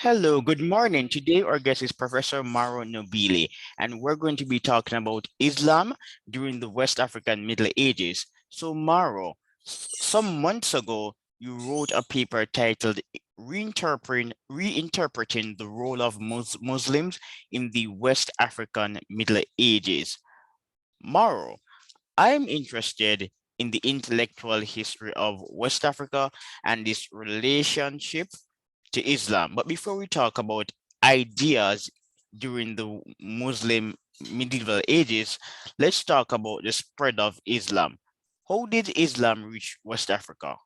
Hello, good morning. Today our guest is Professor Mauro Nobili, and we're going to be talking about Islam during the West African Middle Ages. So Mauro, some months ago, you wrote a paper titled Reinterpreting the Role of Muslims in the West African Middle Ages. Mauro, I'm interested in the intellectual history of West Africa and this relationship to Islam. But before we talk about ideas during the Muslim medieval ages, let's talk about the spread of Islam. How did Islam reach West Africa?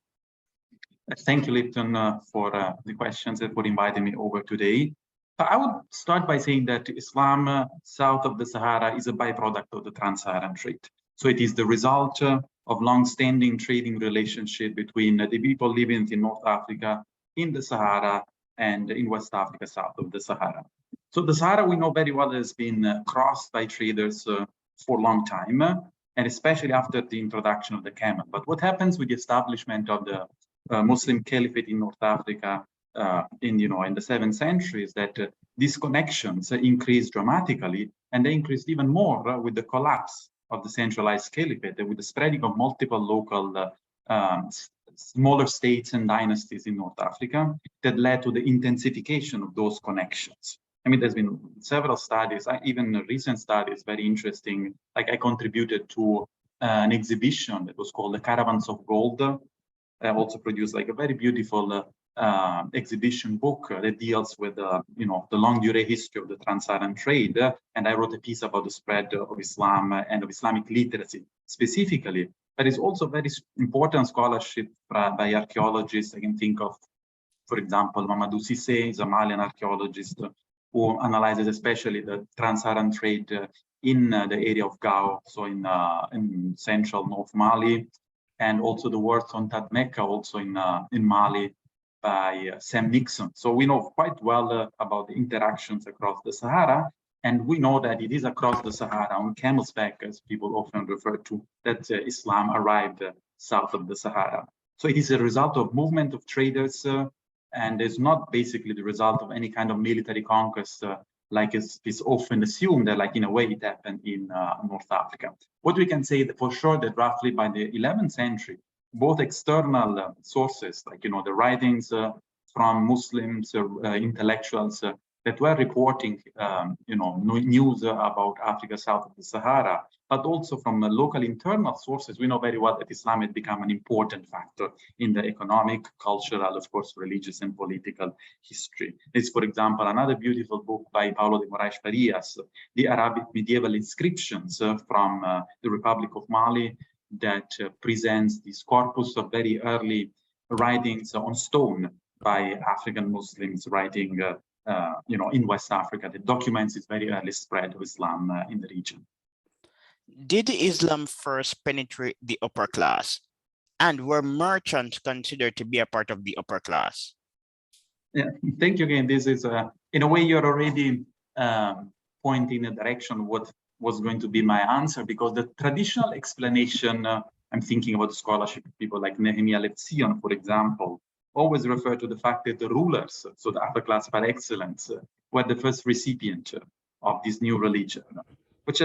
Thank you, Lipton, for the questions and for inviting me over today. I would start by saying that Islam south of the Sahara is a byproduct of the trans-Saharan trade. So it is the result of long-standing trading relationship between the people living in North Africa, in the Sahara, and in West Africa south of the Sahara. So the Sahara, we know very well, has been crossed by traders for a long time, and especially after the introduction of the camel. But what happens with the establishment of the Muslim Caliphate in North Africa in the 7th century is that these connections increased dramatically, and they increased even more with the collapse of the centralized caliphate, with the spreading of multiple local smaller states and dynasties in North Africa that led to the intensification of those connections. I mean, there's been several studies, even recent studies, very interesting. Like I contributed to an exhibition that was called the Caravans of Gold. I also produced like a very beautiful exhibition book that deals with the longue durée history of the trans-Saharan trade, and I wrote a piece about the spread of Islam and of Islamic literacy specifically. But it's also very important scholarship by archaeologists. I can think of, for example, Mamadou Cissé is a Malian archaeologist who analyzes especially the trans-Saharan trade in the area of Gao, so in central North Mali, and also the works on Tadmeka, also in Mali, by Sam Nixon. So we know quite well about the interactions across the Sahara, and we know that it is across the Sahara, on camel's back, as people often refer to, that Islam arrived south of the Sahara. So it is a result of movement of traders, and it's not basically the result of any kind of military conquest, like is often assumed that, like in a way, it happened in North Africa. What we can say for sure that roughly by the 11th century, both external sources, like the writings from Muslims, intellectuals that were reporting, news about Africa south of the Sahara, but also from local internal sources, we know very well that Islam had become an important factor in the economic, cultural, of course, religious and political history. It's, for example, another beautiful book by Paulo de Moraes Farias, The Arabic Medieval Inscriptions from the Republic of Mali, that presents this corpus of very early writings on stone by African Muslims writing in West Africa, that documents this very early spread of Islam in the region. Did Islam first penetrate the upper class? And were merchants considered to be a part of the upper class? Yeah, thank you again. This is, in a way, you're already pointing in a direction what was going to be my answer, because the traditional explanation, I'm thinking about the scholarship of people like Nehemiah Lefzion, for example, always refer to the fact that the rulers, so the upper class par excellence, were the first recipient of this new religion, which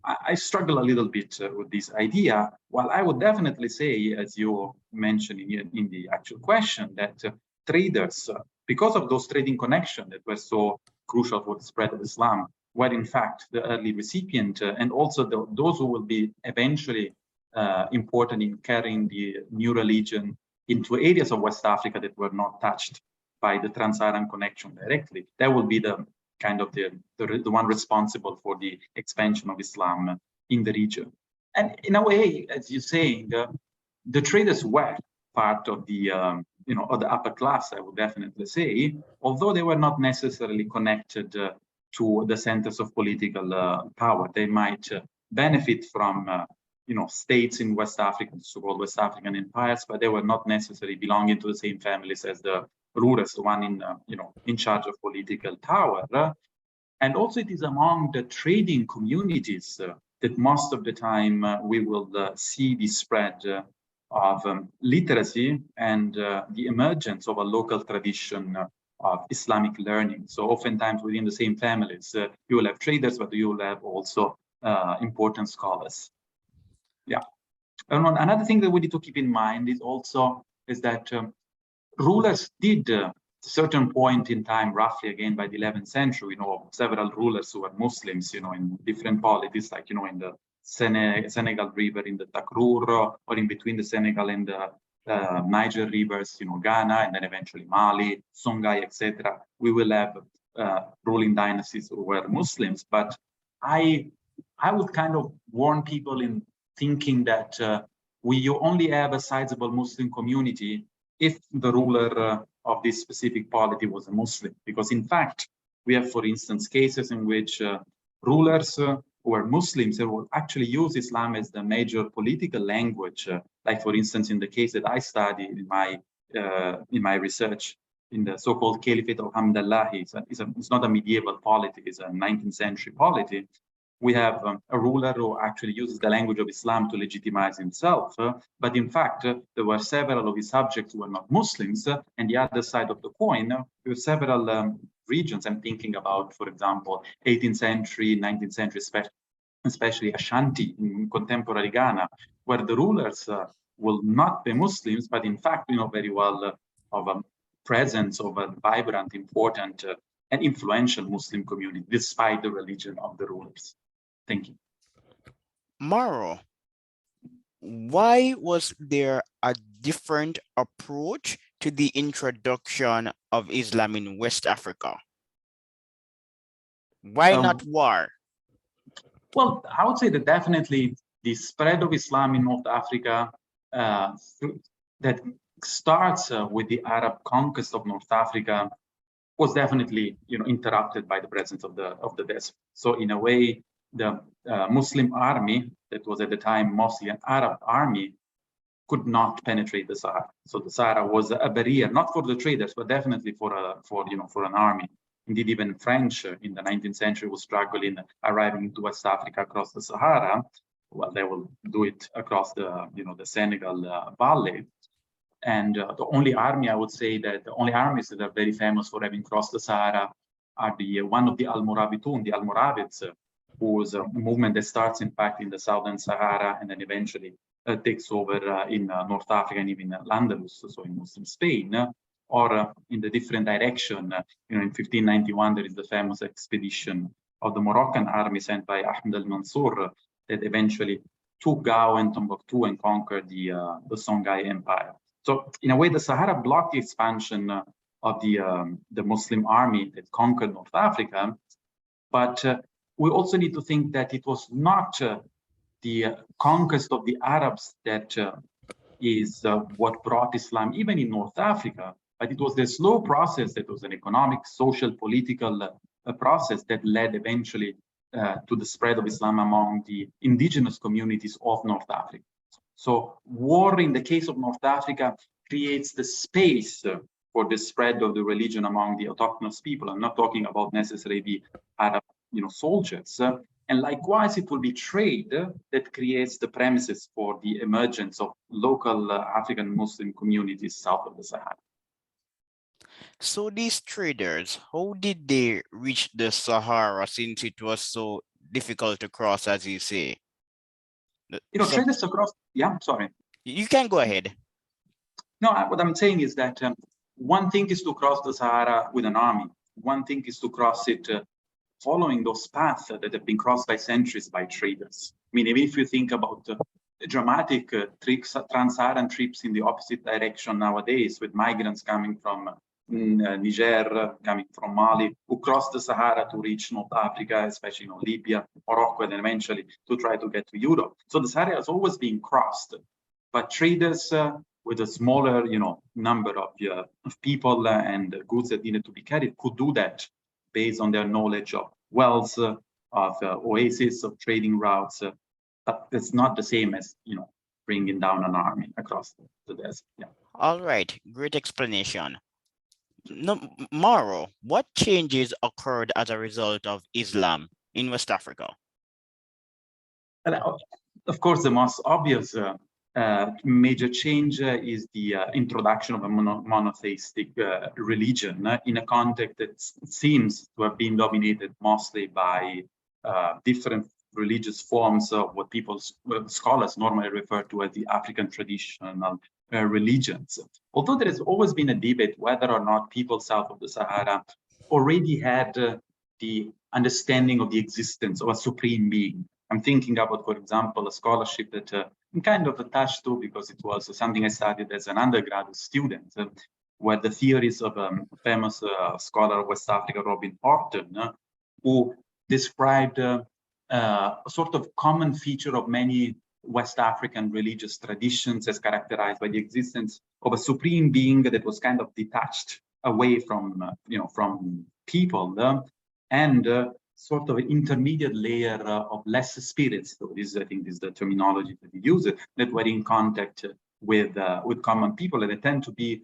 I struggle a little bit with this idea. While I would definitely say, as you mentioned in the actual question, that traders, because of those trading connections that were so crucial for the spread of Islam, were in fact the early recipient, and also those who will be eventually important in carrying the new religion into areas of West Africa that were not touched by the trans-Saharan connection directly. That will be the kind of the one responsible for the expansion of Islam in the region. And in a way, as you say, the traders were part of the of the upper class, I would definitely say, although they were not necessarily connected to the centers of political power. They might benefit from states in West Africa, the so-called West African empires, but they were not necessarily belonging to the same families as the rulers, the one in charge of political power. And also it is among the trading communities that most of the time we will see the spread of literacy and the emergence of a local tradition of Islamic learning. So oftentimes within the same families, you will have traders, but you will have also important scholars. Yeah. And another thing that we need to keep in mind is that rulers did, at a certain point in time, roughly again by the 11th century, several rulers who were Muslims, in different polities, like, in the Senegal River, in the Takrur, or in between the Senegal and the Niger rivers, Ghana, and then eventually Mali, Songhai, etc. We will have ruling dynasties who were Muslims, but I would kind of warn people in thinking that you only have a sizable Muslim community if the ruler of this specific polity was a Muslim. Because in fact, we have, for instance, cases in which rulers who were Muslims will actually use Islam as the major political language. Like, for instance, in the case that I studied in my research, in the so-called Caliphate of Hamdallahi. It's not a medieval polity, it's a 19th century polity. We have a ruler who actually uses the language of Islam to legitimize himself. But in fact, there were several of his subjects who were not Muslims. And the other side of the coin, there were several regions. I'm thinking about, for example, 18th century, 19th century, especially Ashanti in contemporary Ghana, where the rulers will not be Muslims, but in fact, very well of a presence of a vibrant, important, and influential Muslim community, despite the religion of the rulers. Thank you. Mauro, why was there a different approach to the introduction of Islam in West Africa? Why not war? Well, I would say that definitely the spread of Islam in North Africa that starts with the Arab conquest of North Africa was definitely, interrupted by the presence of the desert. So in a way, the Muslim army that was at the time mostly an Arab army could not penetrate the Sahara. So the Sahara was a barrier, not for the traders, but definitely for an army. Indeed, even French in the 19th century was struggling arriving into West Africa across the Sahara. Well, they will do it across the Senegal Valley. And the only armies that are very famous for having crossed the Sahara are one of the Almoravitun, the Almoravids, whose movement that starts, in fact, in the southern Sahara and then eventually takes over in North Africa and even Al-Andalus, so in Muslim Spain, or in the different direction. In 1591, there is the famous expedition of the Moroccan army sent by Ahmed al-Mansur that eventually took Gao and Timbuktu and conquered the Songhai Empire. So in a way, the Sahara blocked the expansion of the Muslim army that conquered North Africa, but we also need to think that it was not the conquest of the Arabs that is what brought Islam even in North Africa, but it was the slow process that was an economic, social, political process that led eventually to the spread of Islam among the indigenous communities of North Africa. So war in the case of North Africa creates the space for the spread of the religion among the autochthonous people. I'm not talking about necessarily the Arab soldiers. And likewise, it will be trade that creates the premises for the emergence of local African Muslim communities south of the Sahara. So these traders, how did they reach the Sahara since it was so difficult to cross, as you say? Traders across, yeah, sorry. You can go ahead. No, what I'm saying is that one thing is to cross the Sahara with an army. One thing is to cross it following those paths that have been crossed by centuries by traders. I mean, even if you think about dramatic trans-Saharan trips in the opposite direction nowadays, with migrants coming from Niger, coming from Mali, who crossed the Sahara to reach North Africa, especially Libya, Morocco, and then eventually to try to get to Europe. So the Sahara has always been crossed, but traders with a smaller, number of people and goods that needed to be carried could do that based on their knowledge of wells, of oases, of trading routes. But it's not the same as, bringing down an army across the desert. Yeah. All right, great explanation. No, Mauro, what changes occurred as a result of Islam in West Africa? And of course, the most obvious major change is the introduction of a monotheistic religion in a context that seems to have been dominated mostly by different religious forms of what scholars normally refer to as the African traditional religions. Although there has always been a debate whether or not people south of the Sahara already had the understanding of the existence of a supreme being. I'm thinking about, for example, a scholarship that I'm kind of attached to because it was something I studied as an undergraduate student, where the theories of a famous scholar of West Africa, Robin Horton, who described a sort of common feature of many West African religious traditions as characterized by the existence of a supreme being that was kind of detached away from, from people and sort of an intermediate layer of lesser spirits. So this, I think, is the terminology that he uses, that were in contact with common people, and they tend to be,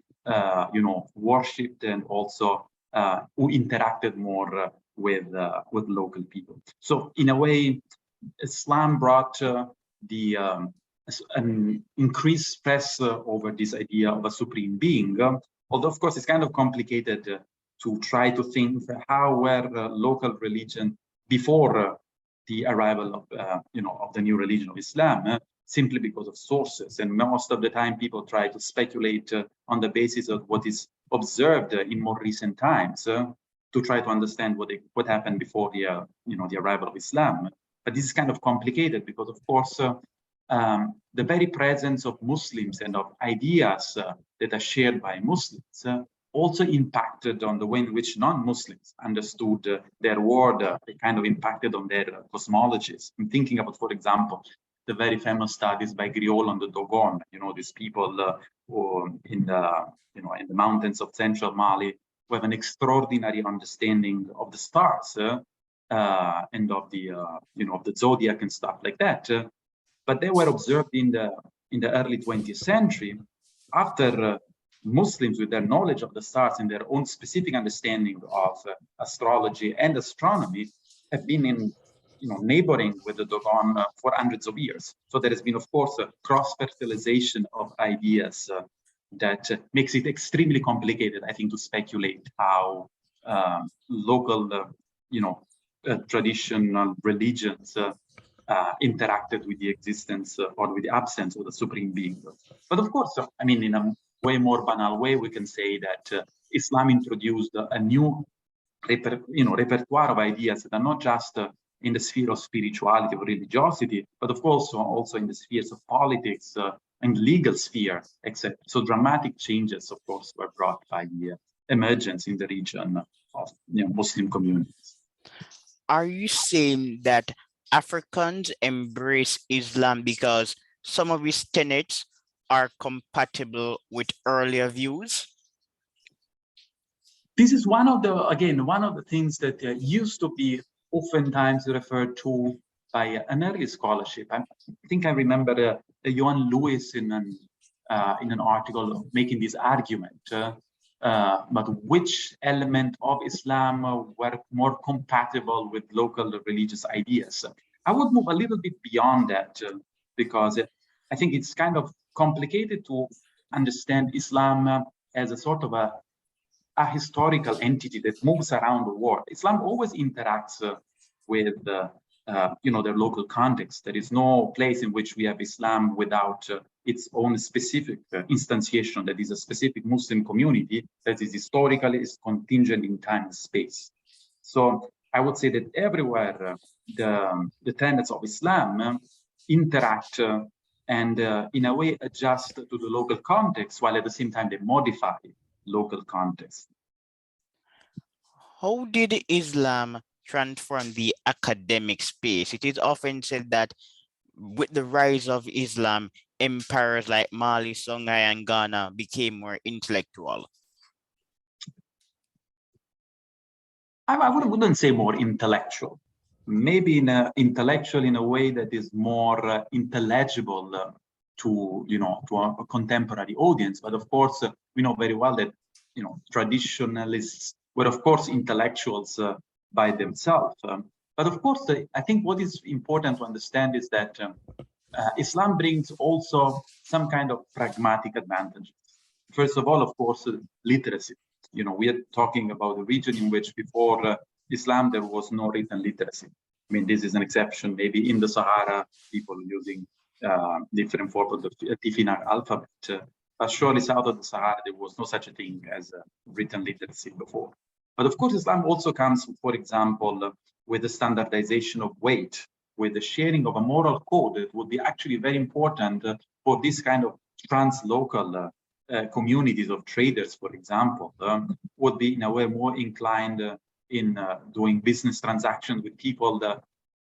worshipped and also who interacted more with local people. So in a way, Islam brought an increased stress over this idea of a supreme being. Although, of course, it's kind of complicated to try to think how were local religion before the arrival of, of the new religion of Islam, simply because of sources. And most of the time, people try to speculate on the basis of what is observed in more recent times to try to understand what happened before the, the arrival of Islam. But this is kind of complicated because, of course, the very presence of Muslims and of ideas that are shared by Muslims also impacted on the way in which non-Muslims understood their world. They kind of impacted on their cosmologies. I'm thinking about, for example, the very famous studies by Griol on the Dogon. These people who in the mountains of central Mali who have an extraordinary understanding of the stars and of the of the zodiac and stuff like that. But they were observed in the early 20th century after Muslims, with their knowledge of the stars and their own specific understanding of astrology and astronomy, have been in neighboring with the Dogon for hundreds of years. So there has been, of course, a cross-fertilization of ideas that makes it extremely complicated, I think, to speculate how local, traditional religions interacted with the existence or with the absence of the supreme being. But of course, I mean, in a way more banal way, we can say that Islam introduced a new repertoire of ideas that are not just in the sphere of spirituality or religiosity, but of course also in the spheres of politics and legal sphere, etc. So dramatic changes, of course, were brought by the emergence in the region of Muslim communities. Are you saying that Africans embrace Islam because some of its tenets are compatible with earlier views? This is one of the things that used to be oftentimes referred to by an early scholarship. I think I remember Johan Lewis in an article making this argument, but which element of Islam were more compatible with local religious ideas. I would move a little bit beyond that because I think it's kind of complicated to understand Islam as a sort of a historical entity that moves around the world. Islam always interacts with their local context. There is no place in which we have Islam without its own specific instantiation, that is a specific Muslim community that is historically is contingent in time and space. So I would say that everywhere the tenets of Islam interact and in a way adjust to the local context, while at the same time they modify local context. How did Islam transform the academic space? It is often said that with the rise of Islam, empires like Mali, Songhai, and Ghana became more intellectual. I wouldn't say more intellectual. Maybe intellectual in a way that is more intelligible to a contemporary audience. But of course, we know very well that traditionalists were of course intellectuals by themselves. But of course, I think what is important to understand is that Islam brings also some kind of pragmatic advantages. First of all, of course, literacy. You know, we are talking about a region in which before Islam, there was no written literacy. I mean, this is an exception, maybe in the Sahara, people using different forms of the Tifinagh alphabet. But surely south of the Sahara, there was no such a thing as written literacy before. But of course, Islam also comes, for example, with the standardization of weight, with the sharing of a moral code that would be actually very important for this kind of trans-local communities of traders, for example, would be in a way more inclined in doing business transactions with people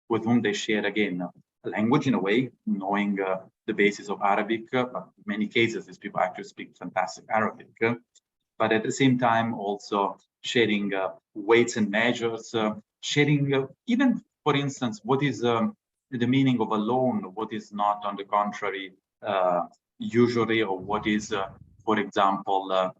with whom they share, again, a language in a way, knowing the basis of Arabic, but in many cases, these people actually speak fantastic Arabic. But at the same time, also sharing weights and measures, sharing even, for instance, what is the meaning of a loan, what is not, on the contrary, usually, or what is, for example,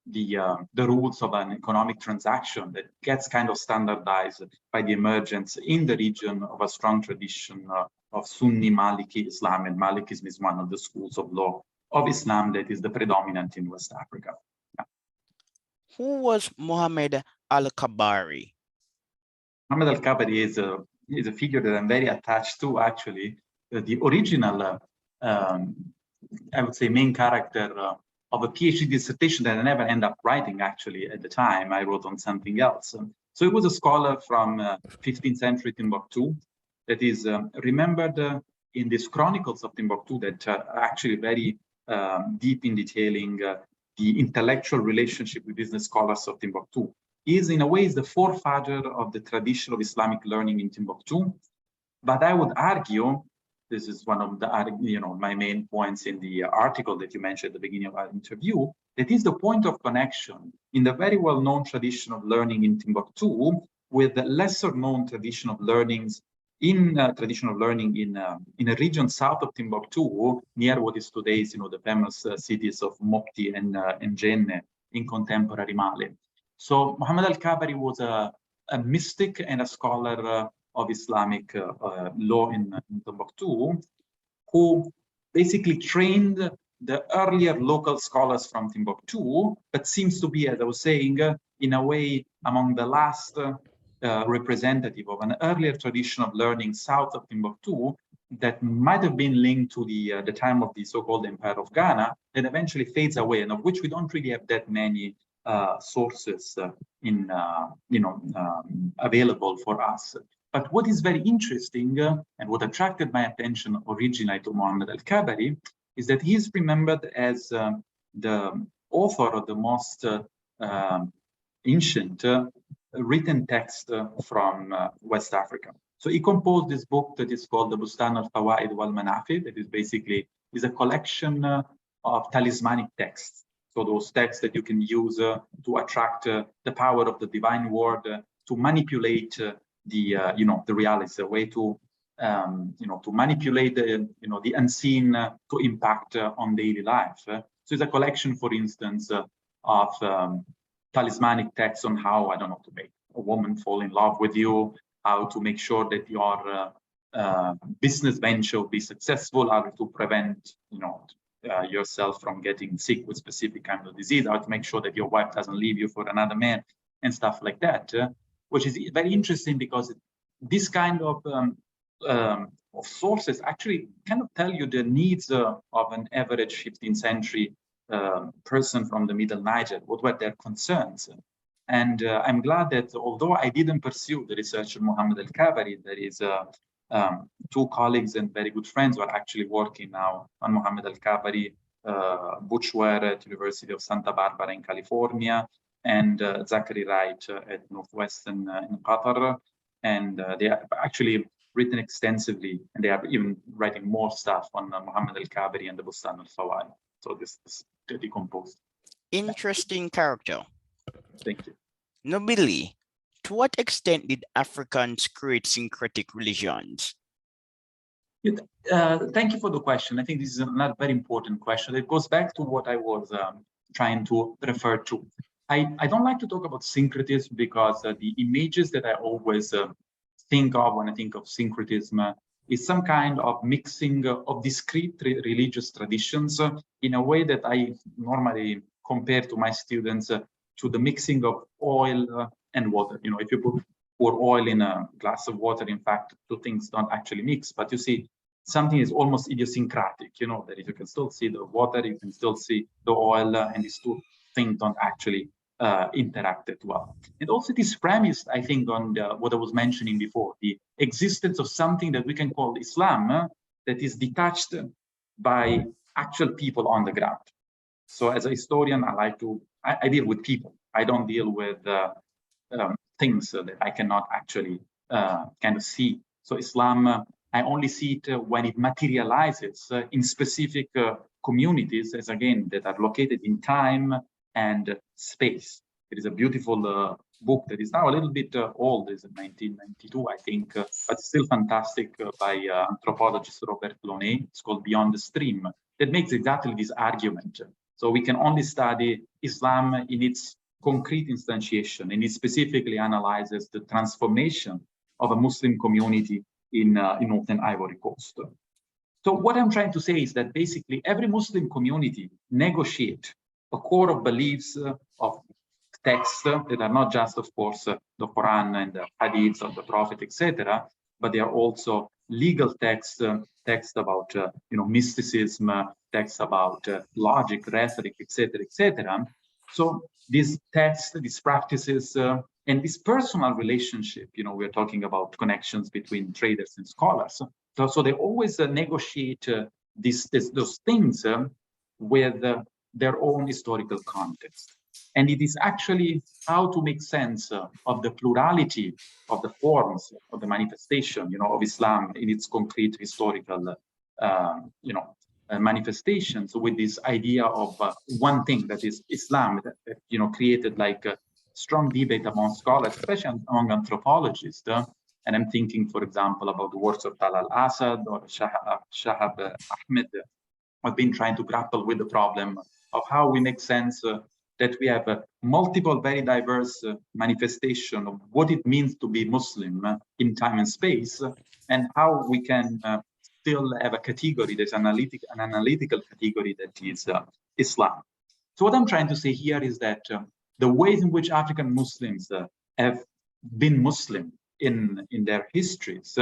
the rules of an economic transaction that gets kind of standardized by the emergence in the region of a strong tradition of Sunni Maliki Islam, and Malikism is one of the schools of law of Islam that is the predominant in West Africa. Yeah. Who was Muhammad al-Kabari? Muhammad al-Kabari is a figure that I'm very attached to, actually. The original, I would say, main character of a PhD dissertation that I never end up writing, actually, at the time. I wrote on something else. So he was a scholar from 15th century Timbuktu that is remembered in these chronicles of Timbuktu that are actually very deep in detailing the intellectual relationship with business scholars of Timbuktu. He is, in a way, the forefather of the tradition of Islamic learning in Timbuktu. But I would argue, this is one of the, my main points in the article that you mentioned at the beginning of our interview, that is the point of connection in the very well-known tradition of learning in Timbuktu with the lesser-known tradition of learnings in in a region south of Timbuktu, near what is today's, the famous cities of Mopti and Jenne in contemporary Mali. So Muhammad al-Kabari was a mystic and a scholar of Islamic law in Timbuktu, who basically trained the earlier local scholars from Timbuktu, but seems to be, as I was saying, in a way among the last representative of an earlier tradition of learning south of Timbuktu that might have been linked to the time of the so-called Empire of Ghana, that eventually fades away, and of which we don't really have that many sources available for us. But what is very interesting and what attracted my attention originally to Muhammad al-Kabari is that he is remembered as the author of the most ancient written text from West Africa. So he composed this book that is called the Bustan al-Fawaid wal-Manafi, that is basically a collection of talismanic texts. So those texts that you can use to attract the power of the divine word, to manipulate the reality, a way to to manipulate the unseen to impact on daily life. So it's a collection, for instance, of talismanic texts on how, to make a woman fall in love with you, how to make sure that your business venture will be successful, how to prevent, yourself from getting sick with specific kind of disease, how to make sure that your wife doesn't leave you for another man, and stuff like that, which is very interesting because this kind of sources actually kind of tell you the needs of an average 15th century person from the Middle Niger, what were their concerns. And I'm glad that although I didn't pursue the research of Muhammad al-Kabari, there is two colleagues and very good friends who are actually working now on Muhammad al-Kabari, Buchwer at University of Santa Barbara in California, and Zachary Wright at Northwestern in Qatar. And they have actually written extensively, and they are even writing more stuff on Muhammad al-Kabari and the Bustan al-Fawaid. So this is decomposed. Interesting character. Thank you. Nobili, to what extent did Africans create syncretic religions? Thank you for the question. I think this is another very important question. It goes back to what I was trying to refer to. I don't like to talk about syncretism because the images that I always think of when I think of syncretism is some kind of mixing of discrete religious traditions in a way that I normally compare to my students to the mixing of oil and water. You know, if you pour oil in a glass of water, in fact, two things don't actually mix, but you see something is almost idiosyncratic, you know, that if you can still see the water, you can still see the oil, and these two things don't actually interact that well. And also it is premised, I think, on what I was mentioning before, the existence of something that we can call Islam that is detached by actual people on the ground. So as a historian, I deal with people. I don't deal with things that I cannot actually kind of see. So Islam, I only see it when it materializes in specific communities, as again, that are located in time and space. It is a beautiful book that is now a little bit old, is 1992, I think, but still fantastic, by anthropologist Robert Launay. It's called Beyond the Stream, that makes exactly this argument. So we can only study Islam in its concrete instantiation, and it specifically analyzes the transformation of a Muslim community in northern Ivory Coast. So what I'm trying to say is that basically every Muslim community negotiate a core of beliefs of texts that are not just, of course, the Quran and the Hadiths of the Prophet, etc., but they are also legal texts, texts about mysticism, texts about logic, rhetoric, etc., etc. So these texts, these practices, and this personal relationship, we're talking about connections between traders and scholars. So they always negotiate those things with their own historical context. And it is actually how to make sense of the plurality of the forms of the manifestation, of Islam in its concrete historical, manifestations, with this idea of one thing that is Islam, that created like a strong debate among scholars, especially among anthropologists. And I'm thinking, for example, about the works of Talal Asad or Shahab Ahmed, who have been trying to grapple with the problem of how we make sense that we have multiple, very diverse manifestation of what it means to be Muslim in time and space, and how we can still have a category, there's an analytical category that is Islam. So what I'm trying to say here is that the ways in which African Muslims have been Muslim in their histories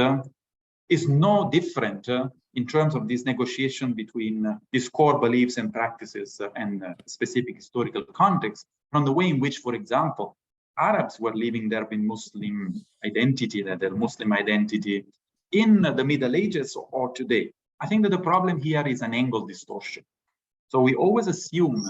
is no different in terms of this negotiation between these core beliefs and practices and specific historical context from the way in which, for example, Arabs were living their Muslim identity, their Muslim identity in the Middle Ages or today. I think that the problem here is an angle distortion. So we always assume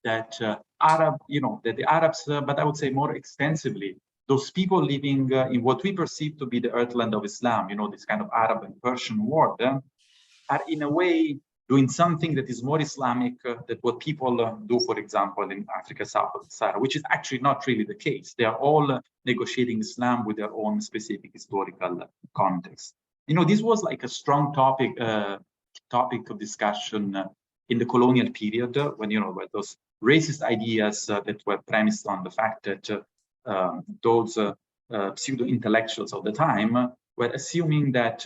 that that the Arabs, but I would say more extensively, those people living in what we perceive to be the earthland of Islam, this kind of Arab and Persian world, are in a way doing something that is more Islamic than what people do, for example, in Africa south of the Sahara, which is actually not really the case. They are all negotiating Islam with their own specific historical context. This was like a strong topic of discussion in the colonial period, when where those racist ideas that were premised on the fact that those pseudo-intellectuals of the time were assuming that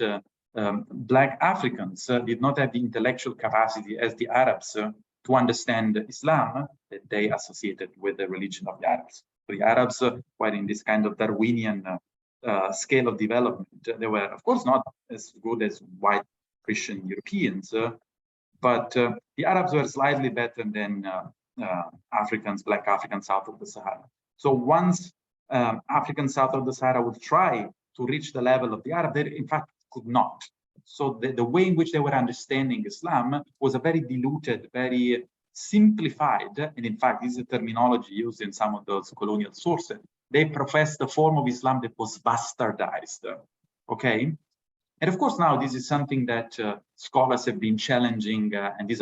Black Africans did not have the intellectual capacity as the Arabs to understand Islam that they associated with the religion of the Arabs. So the Arabs were in this kind of Darwinian scale of development. They were, of course, not as good as white Christian Europeans, but the Arabs were slightly better than Black Africans south of the Sahara. So once Africans south of the Sahara would try to reach the level of the Arab, they in fact could not. So the way in which they were understanding Islam was a very diluted, very simplified, and in fact, this is a terminology used in some of those colonial sources. They professed a form of Islam that was bastardized, okay? And of course, now this is something that scholars have been challenging, and this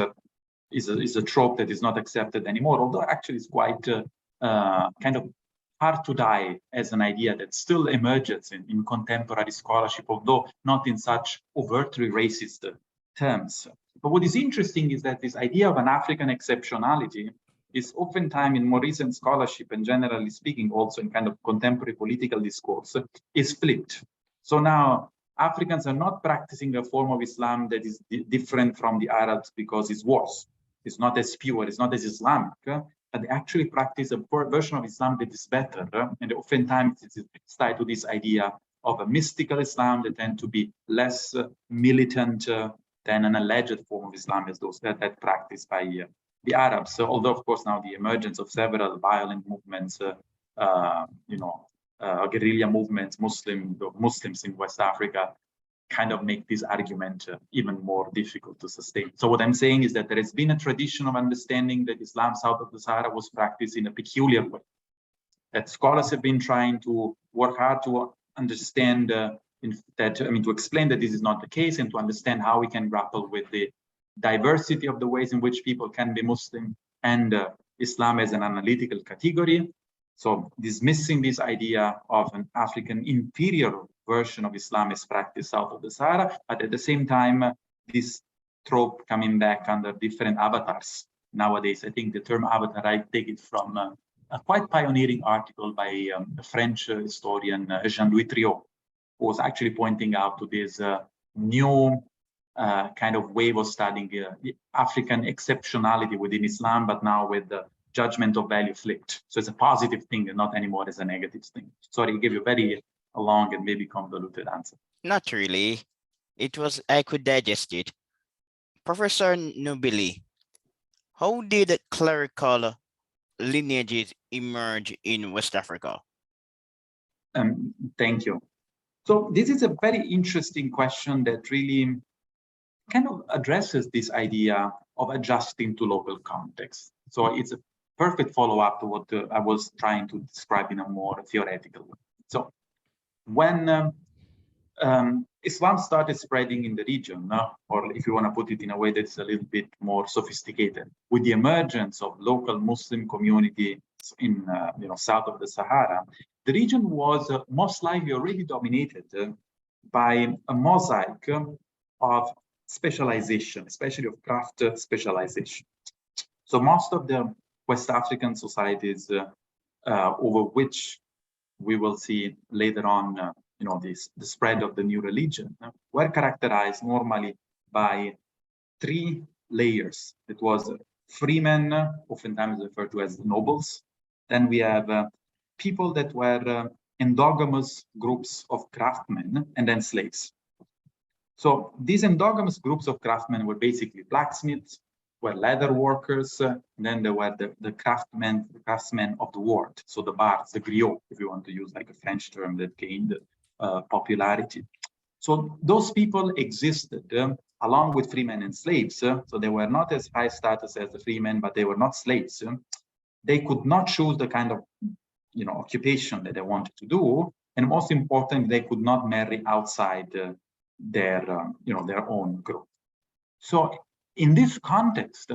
is a trope that is not accepted anymore, although actually it's quite kind of hard to die as an idea that still emerges in contemporary scholarship, although not in such overtly racist terms. But what is interesting is that this idea of an African exceptionality is oftentimes in more recent scholarship, and generally speaking also in kind of contemporary political discourse, is flipped. So now Africans are not practicing a form of Islam that is different from the Arabs because it's worse. It's not as pure, it's not as Islamic, but they actually practice a version of Islam that is better. And oftentimes it's tied to this idea of a mystical Islam that tend to be less militant than an alleged form of Islam as those that practiced by the Arabs. So although, of course, now the emergence of several violent movements, guerrilla movements, Muslims in West Africa, kind of make this argument even more difficult to sustain. So what I'm saying is that there has been a tradition of understanding that Islam south of the Sahara was practiced in a peculiar way, that scholars have been trying to work hard to understand to explain that this is not the case and to understand how we can grapple with the diversity of the ways in which people can be Muslim and Islam as an analytical category. So dismissing this idea of an African inferior version of Islam is practiced south of the Sahara, but at the same time, this trope coming back under different avatars nowadays. I think the term avatar, I take it from a quite pioneering article by a French historian, Jean-Louis Triot, who was actually pointing out to this new kind of way of studying the African exceptionality within Islam, but now with the judgment of value flipped. So it's a positive thing and not anymore as a negative thing. Sorry, I gave you a very long and maybe convoluted answer. Not really. I could digest it. Professor Nobili, how did clerical lineages emerge in West Africa? Thank you. So this is a very interesting question that really kind of addresses this idea of adjusting to local context. So it's a perfect follow-up to what I was trying to describe in a more theoretical way. So when Islam started spreading in the region, or if you want to put it in a way that's a little bit more sophisticated, with the emergence of local Muslim communities in south of the Sahara, the region was most likely already dominated by a mosaic of specialization, especially of craft specialization. So most of the West African societies over which we will see later on the spread of the new religion were characterized normally by three layers. It was freemen, oftentimes referred to as nobles. Then we have people that were endogamous groups of craftsmen, and then slaves. So these endogamous groups of craftsmen were basically blacksmiths, were leather workers, and then there were the craftsmen of the world. So the bards, the griots, if you want to use like a French term that gained popularity. So those people existed along with freemen and slaves. So they were not as high status as the freemen, but they were not slaves. They could not choose the kind of occupation that they wanted to do, and most important, they could not marry outside their own group. So in this context,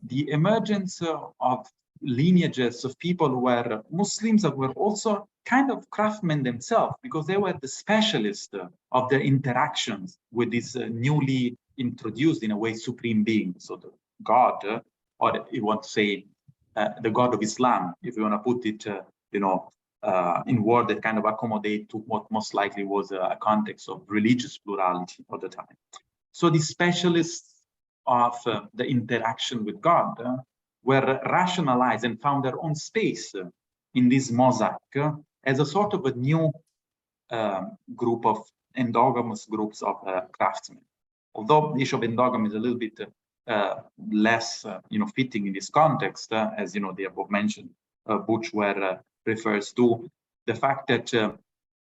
the emergence of lineages of people who were Muslims that were also kind of craftsmen themselves, because they were the specialists of their interactions with this newly introduced, in a way, supreme being. So the God, or you want to say the God of Islam, if you want to put it, in word that kind of accommodate to what most likely was a context of religious plurality at the time. So the specialists of the interaction with God were rationalized and found their own space in this mosaic as a sort of a new group of endogamous groups of craftsmen. Although the issue of endogamy is a little bit less, fitting in this context, as the above mentioned, Butch refers to the fact that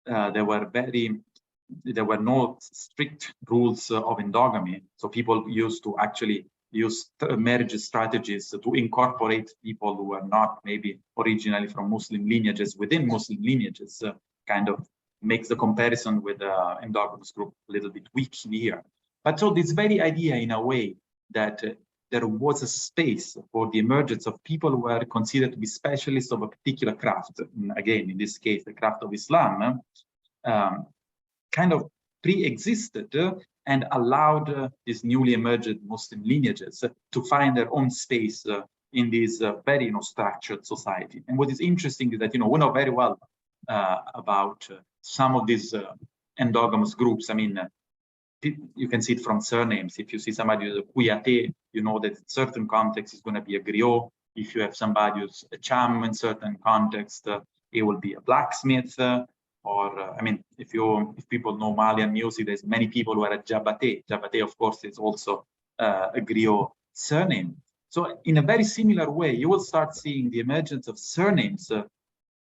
there were no strict rules of endogamy. So people used to actually use marriage strategies to incorporate people who were not maybe originally from Muslim lineages within Muslim lineages, kind of makes the comparison with the endogamous group a little bit weak here. But so this very idea, in a way, that there was a space for the emergence of people who were considered to be specialists of a particular craft, again, in this case, the craft of Islam, kind of pre-existed and allowed these newly emerged Muslim lineages to find their own space in this very structured society. And what is interesting is that we know very well about some of these endogamous groups. I mean, you can see it from surnames. If you see somebody who's a Kouyaté, you know that in certain context is going to be a griot. If you have somebody who's a Cham in certain context, it will be a blacksmith. I mean, if people know Malian music, there's many people who are a Jabaté. Jabaté, of course, is also a griot surname. So in a very similar way, you will start seeing the emergence of surnames,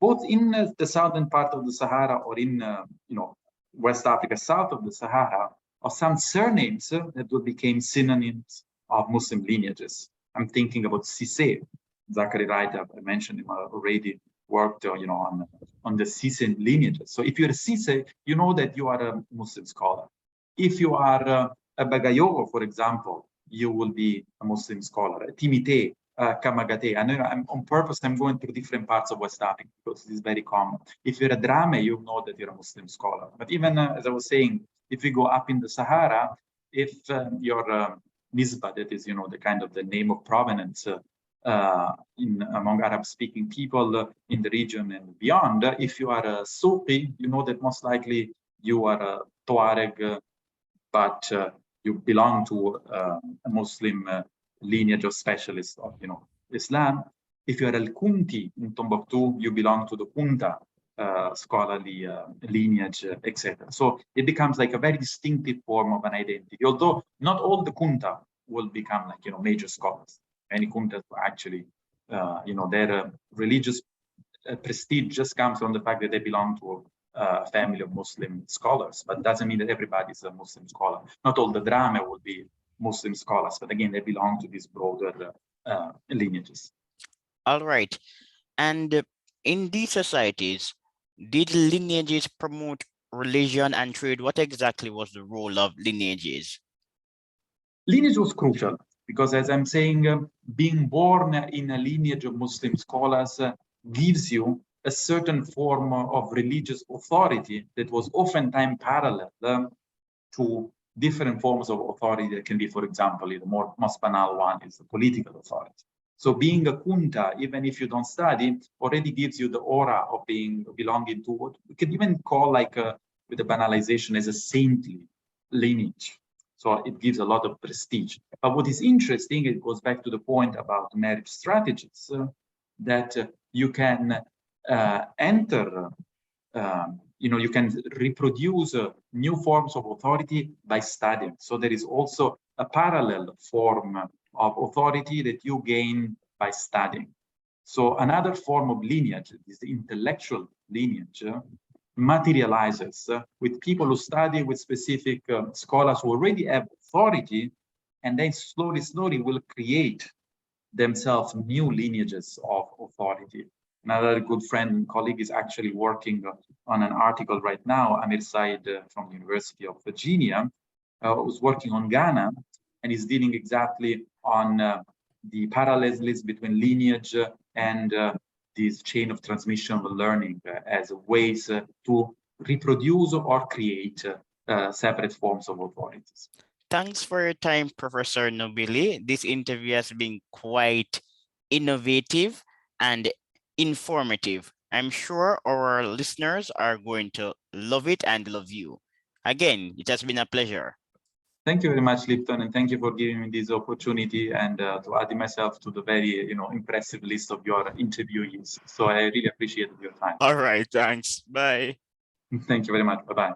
both in the southern part of the Sahara or in West Africa, south of the Sahara, of some surnames that will become synonyms of Muslim lineages. I'm thinking about Sise. Zachary Wright, I mentioned him already, worked on the Sise lineages. So if you're a Sise, you know that you are a Muslim scholar. If you are a Bagayogo, for example, you will be a Muslim scholar. A Timite, Kamagate. And on purpose, I'm going through different parts of West Africa because this is very common. If you're a Drame, you know that you're a Muslim scholar. But even as I was saying, if you go up in the Sahara, if you're Nisba, that is, the kind of the name of provenance among Arab-speaking people in the region and beyond, if you are a Sufi, you know that most likely you are a Tuareg, but you belong to a Muslim lineage of specialists of Islam. If you are al-Kunti in Timbuktu, you belong to the Kunta scholarly lineage, etc. So it becomes like a very distinctive form of an identity, although not all the Kunta will become like major scholars. Many Kuntas actually, their religious prestige just comes from the fact that they belong to a family of Muslim scholars, but doesn't mean that everybody is a Muslim scholar. Not all the Drame will be Muslim scholars, but again, they belong to these broader lineages. All right. And in these societies, did lineages promote religion and trade? What exactly was the role of lineages? Lineage was crucial because, as I'm saying, being born in a lineage of Muslim scholars gives you a certain form of religious authority that was oftentimes parallel to different forms of authority that can be, for example, the most banal one is the political authority. So being a kunta, even if you don't study, already gives you the aura of belonging to what we could even call with the banalization as a saintly lineage. So it gives a lot of prestige. But what is interesting, it goes back to the point about marriage strategies, that you can enter, you can reproduce new forms of authority by studying. So there is also a parallel form of authority that you gain by studying. So another form of lineage is the intellectual lineage, materializes with people who study with specific scholars who already have authority, and then slowly will create themselves new lineages of authority. Another good friend and colleague is actually working on an article right now, Amir Said from the University of Virginia, who's working on Ghana, and is dealing exactly on the parallelism between lineage and this chain of transmission of learning as ways to reproduce or create separate forms of authorities. Thanks for your time, Professor Nobili. This interview has been quite innovative and informative. I'm sure our listeners are going to love it and love you. Again, it has been a pleasure. Thank you very much, Lipton, and thank you for giving me this opportunity and to add myself to the very, impressive list of your interviewees. So I really appreciate your time. All right, thanks. Bye. Thank you very much. Bye-bye.